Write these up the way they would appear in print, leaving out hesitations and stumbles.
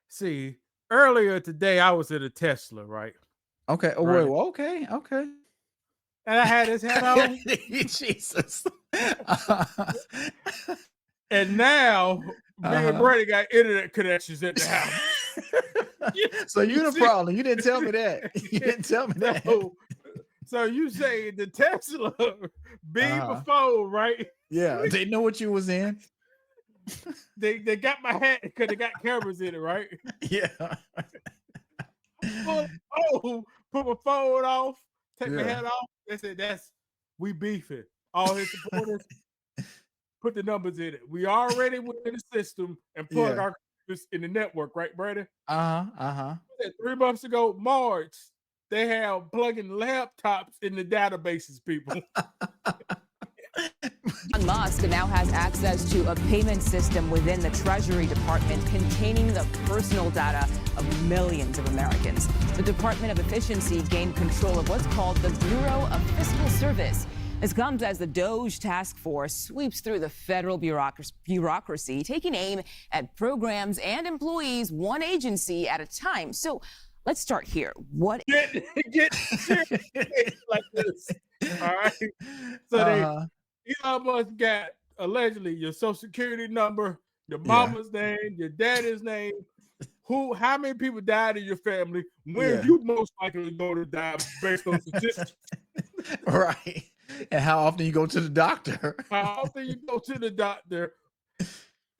See, earlier today I was in a Tesla, right? Okay. Oh, wait. Right. Well, okay. Okay. And I had this hat on. Jesus. And now me and Uh-huh. Brady got internet connections at the house. you, So you you the see? problem. You didn't tell me that. You didn't tell me that. so so you say the Tesla beam a Uh-huh. phone, right? Yeah. They know what you was in. They got my hat because they got cameras in it, right? Yeah. Pull oh, put my phone off, take my Yeah. hat off. They said that's we beefing. All his supporters put the numbers in it. We already within the system and plug Yeah. our computers in the network, right, Brandon? Uh-huh. Uh-huh. 3 months ago, March, they have plugging laptops in the databases, people. Elon Musk now has access to a payment system within the Treasury Department containing the personal data of millions of Americans. The Department of Efficiency gained control of what's called the Bureau of Fiscal Service. This comes as the DOGE task force sweeps through the federal bureaucracy, taking aim at programs and employees, one agency at a time. So let's start here. What Get serious like this. All right. So Uh-huh. Elon Musk got allegedly your social security number, your Yeah. mama's name, your daddy's name, how many people died in your family, when Yeah. you most likely going to die based on statistics. Right. And how often you go to the doctor. How often you go to the doctor.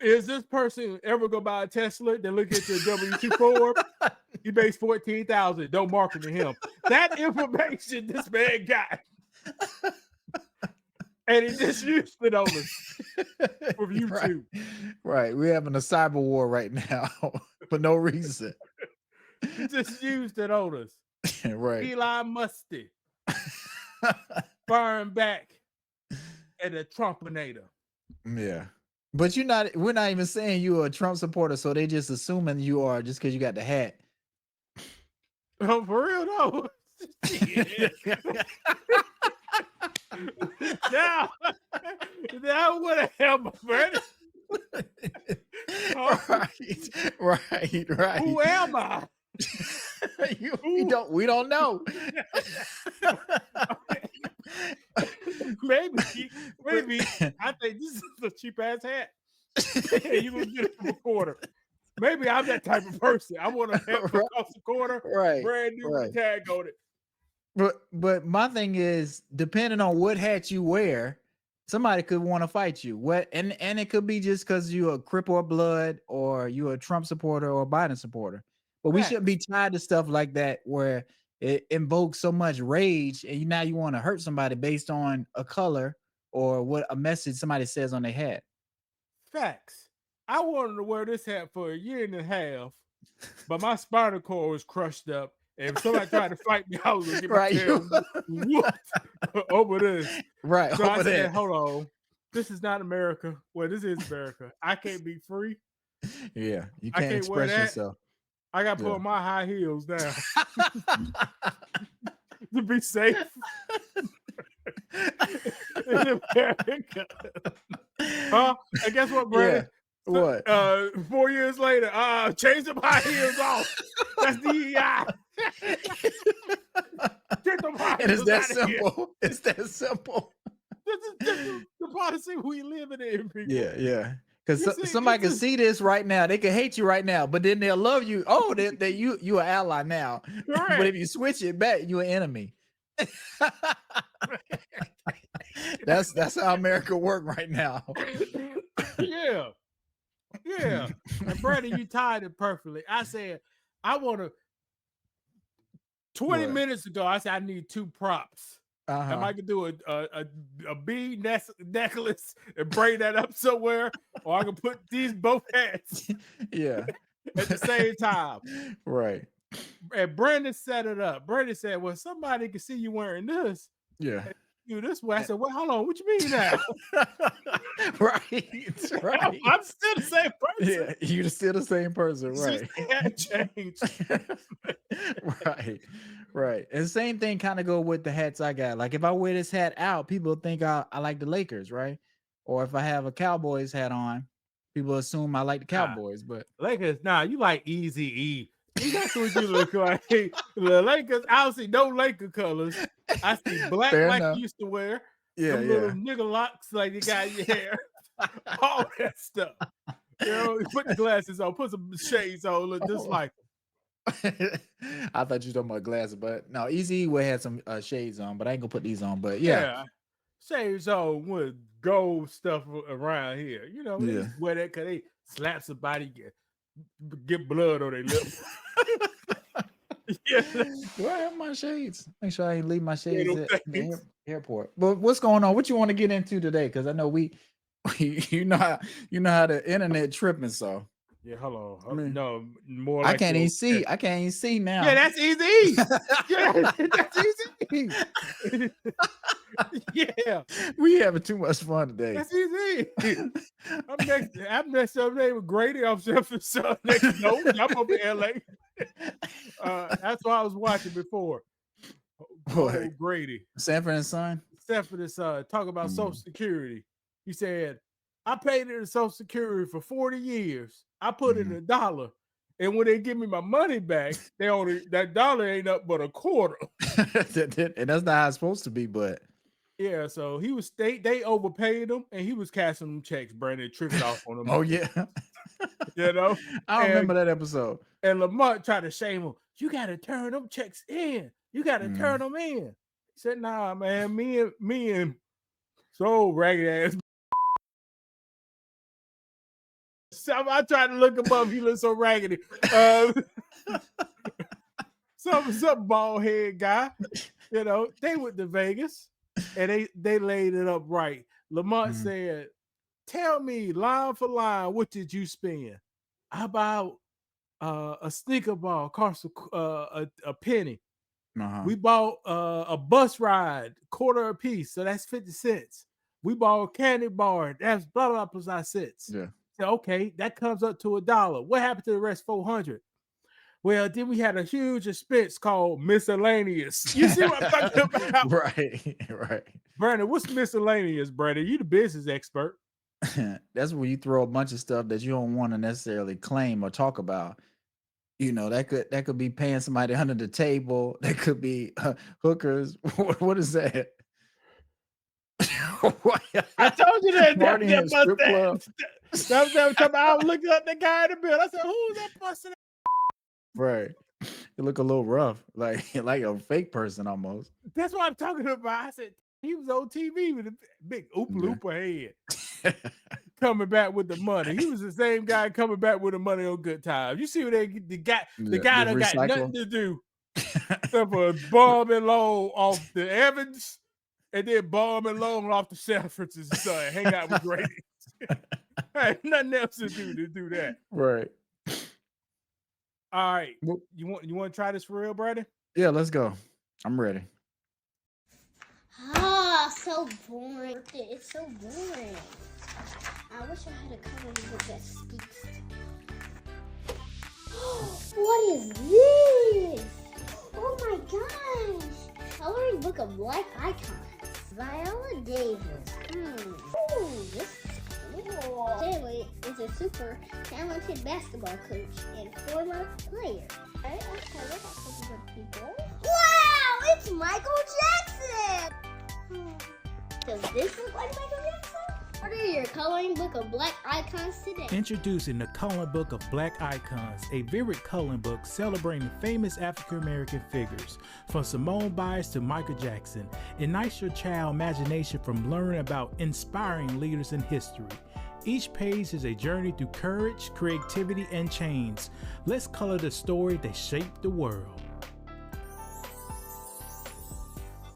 Is this person ever go buy a Tesla? Then look at your W2 form. He makes 14,000. Don't market to him. That information this man got. And he just used it on us from YouTube. Right. We're having a cyber war right now for no reason. He just used it on us. Right. Elon Musty. Firing back at a Trumpinator. Yeah. But we're not even saying you're a Trump supporter, so they just assuming you are just because you got the hat. Oh, for real though. now what a hell, my friend. Right. Who am I? We don't know. maybe I think this is a cheap ass hat. You gonna get it from a quarter. Maybe I'm that type of person. I want a hat from across the corner, brand new with a tag on it. But my thing is, depending on what hat you wear, somebody could want to fight you. And it could be just because you're a Crip or Blood, or you're a Trump supporter or a Biden supporter. But we shouldn't be tied to stuff like that where it invokes so much rage, and now you want to hurt somebody based on a color or what a message somebody says on their hat. Facts. I wanted to wear this hat for a year and a half, but my spinal cord was crushed up. And if somebody tried to fight me, I was gonna get my tail whooped over this. Right. So I said, hold on. This is not America. Well, this is America. I can't be free. Yeah, you I can't can't wear express that. yourself. I got to put on my high heels now to be safe. In America. Huh? And guess what, Brandon? Yeah. What? 4 years later, change them high heels off. That's DEI. Get them high And heels it's that simple. Here. It's that simple. This is the policy we living in, people. Yeah. Because somebody can see this right now. They can hate you right now, but then they'll love you. Oh, that you an ally now. Correct. But if you switch it back, you're an enemy. That's how America work right now. Yeah. And Brady, you tied it perfectly. I said, I want to. 20 minutes ago, I said I need 2 props. And I could do a bee necklace and braid that up somewhere, or I can put these both hats. Yeah. At the same time. Right. And Brandon set it up. Brandon said, well, somebody can see you wearing this. Yeah. You this way. I said, well, hold on. What you mean now? Right. I'm still the same person. Yeah, you're still the same person, right? Changed. Right. And same thing kind of go with the hats I got. Like if I wear this hat out, people think I like the Lakers, right? Or if I have a Cowboys hat on, people assume I like the Cowboys, but Lakers, nah, you like Easy E. That's what you look like. The Lakers, I don't see no Laker colors. I see black Fair like enough. you used to wear. yeah, Them little nigga locks like you got in your hair. All that stuff. You know, put the glasses on, put some shades on, look just like I thought you were talking about glasses, but no, Easy would have some shades on, but I ain't gonna put these on. But yeah. Shades on with gold stuff around here. You know, they Yeah. just wear that because they slap somebody, get blood on their lip. Yeah. Do I have my shades? Make sure I ain't leave my shades no at the airport. But what's going on? What you want to get into today? Because I know we you know how the internet tripping. So yeah, hold on. I mean, no, more. I like can't even see. I can't even see now. Yeah, that's easy. Yeah, that's easy. Yeah, we having too much fun today. that's easy. I'm next up there with Grady. I'm next. No, I'm up in LA. That's what I was watching before. Oh, Grady. Sanford and Son. Sanford and Son talk about Social Security. He said, I paid into Social Security for 40 years. I put in $1. And when they give me my money back, that dollar ain't up but a quarter. And that's not how it's supposed to be, but yeah, so they overpaid him and he was cashing them checks, Brandon, tripping off on them. Oh, yeah. You know? I remember that episode. And Lamont tried to shame him. You gotta turn them checks in. You gotta turn them in. He said, nah, man, me and so ragged ass. I tried to look above. He looked so raggedy. Some bald head guy. You know, they went to Vegas and they laid it up right. Lamont said, tell me line for line, what did you spend? How about a sneaker ball cost a penny? We bought a bus ride, quarter a piece, so that's 50 cents. We bought a candy bar, that's blah blah blah cents. Yeah. So, okay, that comes up to $1. What happened to the rest 400? Well, then we had a huge expense called miscellaneous. You see what I'm talking about? Right. Brandon, what's miscellaneous, Brandon? You the business expert. That's where you throw a bunch of stuff that you don't want to necessarily claim or talk about. You know, that could be paying somebody under the table. That could be hookers. What is that? I told you that. Party in a strip club. I was looking up the guy in the bill. I said, who's that person? Right. You look a little rough, like a fake person almost. That's what I'm talking about. I said, he was on TV with a big Oompa head. Coming back with the money. He was the same guy coming back with the money on Good Times. You see what the guy that got nothing to do except for bomb and loan off the Evans and then bomb and loan off the Sanford's and Son. Hang out with Grady. Hey, nothing else to do that. Right. All right. You want to try this for real, Brady? Yeah, let's go. I'm ready. So boring. It's so boring. I wish I had a coloring book that speaks. What is this? Oh my gosh! Coloring book of black icons. Viola Davis. Ooh, this is cool. Taylor is a super talented basketball coach and former player. Okay, look at some good people. Wow! It's Michael Jackson! Does this look like Michael Jackson? What are your coloring book of black icons today? Introducing the Coloring Book of Black Icons, a vivid coloring book celebrating famous African-American figures, from Simone Biles to Michael Jackson. Ignites your child's imagination from learning about inspiring leaders in history. Each page is a journey through courage, creativity, and change. Let's color the story that shaped the world.